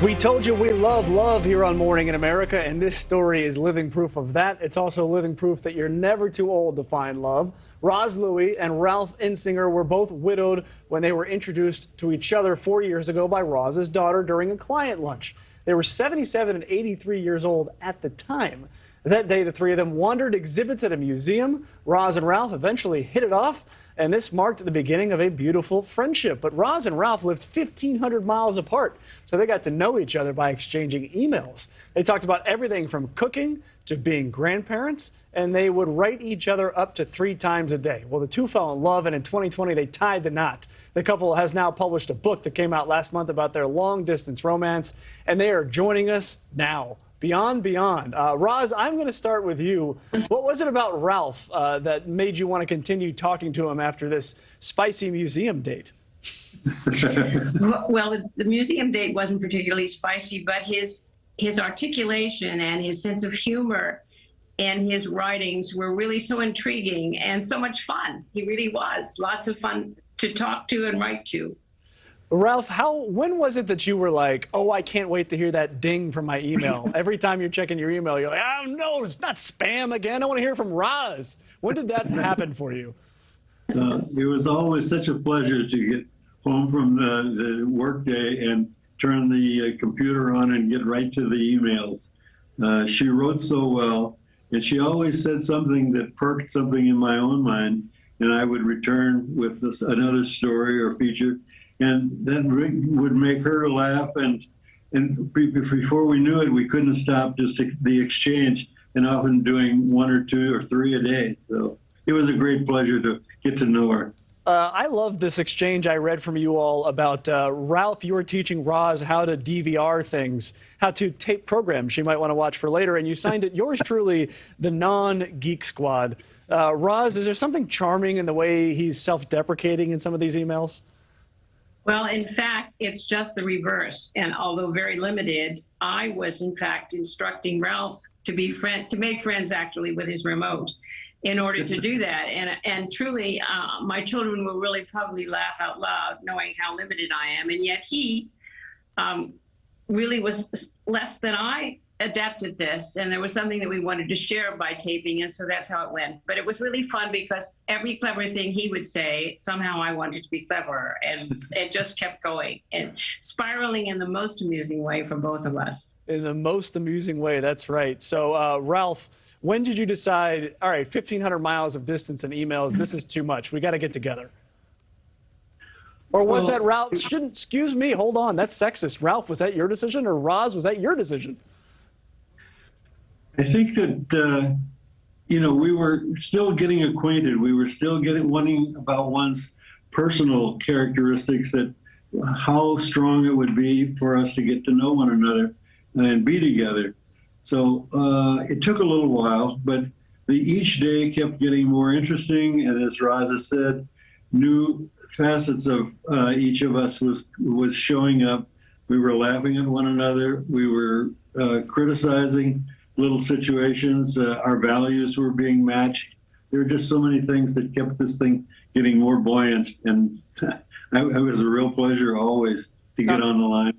We told you we love love here on Morning in America, and this story is living proof of that. It's also living proof that you're never too old to find love. Roz Louie and Ralph Insinger were both widowed when they were introduced to each other 4 years ago by Roz's daughter during a client lunch. They were 77 and 83 years old at the time. That day, the three of them wandered exhibits at a museum. Roz and Ralph eventually hit it off, and this marked the beginning of a beautiful friendship. But Roz and Ralph lived 1,500 miles apart, so they got to know each other by exchanging emails. They talked about everything from cooking to being grandparents, and they would write each other up to 3 times a day. Well, the two fell in love, and in 2020, they tied the knot. The couple has now published a book that came out last month about their long-distance romance, and they are joining us now. Beyond. Roz, I'm going to start with you. What was it about Ralph that made you want to continue talking to him after this spicy museum date? Well, the museum date wasn't particularly spicy, but his articulation and his sense of humor and his writings were really so intriguing and so much fun. He really was. Lots of fun to talk to and write to. Ralph, when was it that you were like, oh, I can't wait to hear that ding from my email? Every time you're checking your email, you're like, oh, no, it's not spam again. I want to hear from Roz. When did that happen for you? It was always such a pleasure to get home from the workday and turn the computer on and get right to the emails. She wrote so well, and she always said something that perked something in my own mind, and I would return with another story or feature. And that would make her laugh, and before we knew it, we couldn't stop just the exchange, and often doing 1 or 2 or 3 a day. So it was a great pleasure to get to know her. I love this exchange I read from you all about Ralph. You were teaching Roz how to DVR things, how to tape programs she might want to watch for later, and you signed it yours truly, the non-geek squad. Roz, is there something charming in the way he's self-deprecating in some of these emails? Well, in fact, it's just the reverse. And although very limited, I was, in fact, instructing Ralph to make friends actually with his remote in order to do that. And truly, my children will really probably laugh out loud knowing how limited I am. And yet he really was less than I adapted this, and there was something that we wanted to share by taping, and so that's how it went. But it was really fun because every clever thing he would say, somehow I wanted to be clever, and it just kept going and spiraling in the most amusing way for both of us. In the most amusing way, that's right. So, Ralph, when did you decide, all right, 1,500 miles of distance and emails, this is too much, we got to get together? Or was that Ralph, excuse me, hold on, that's sexist. Ralph, was that your decision, or Roz, was that your decision? I think that, we were still getting acquainted. We were still wanting about one's personal characteristics, that how strong it would be for us to get to know one another and be together. So it took a little while, but each day kept getting more interesting. And as Raza said, new facets of each of us was showing up. We were laughing at one another. We were criticizing little situations. Our values were being matched. There were just so many things that kept this thing getting more buoyant. And it was a real pleasure always to get on the line.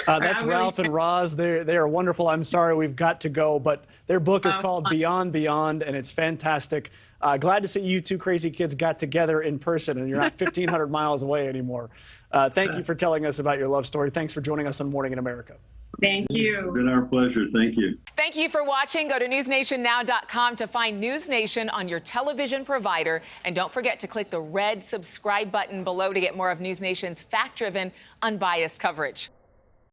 That's Ralph and Roz. They are wonderful. I'm sorry we've got to go, but their book is called Beyond, and it's fantastic. Glad to see you two crazy kids got together in person, and you're not 1,500 miles away anymore. Thank you for telling us about your love story. Thanks for joining us on Morning in America. Thank you. It's been our pleasure. Thank you. Thank you for watching. Go to newsnationnow.com to find NewsNation on your television provider. And don't forget to click the red subscribe button below to get more of NewsNation's fact-driven, unbiased coverage.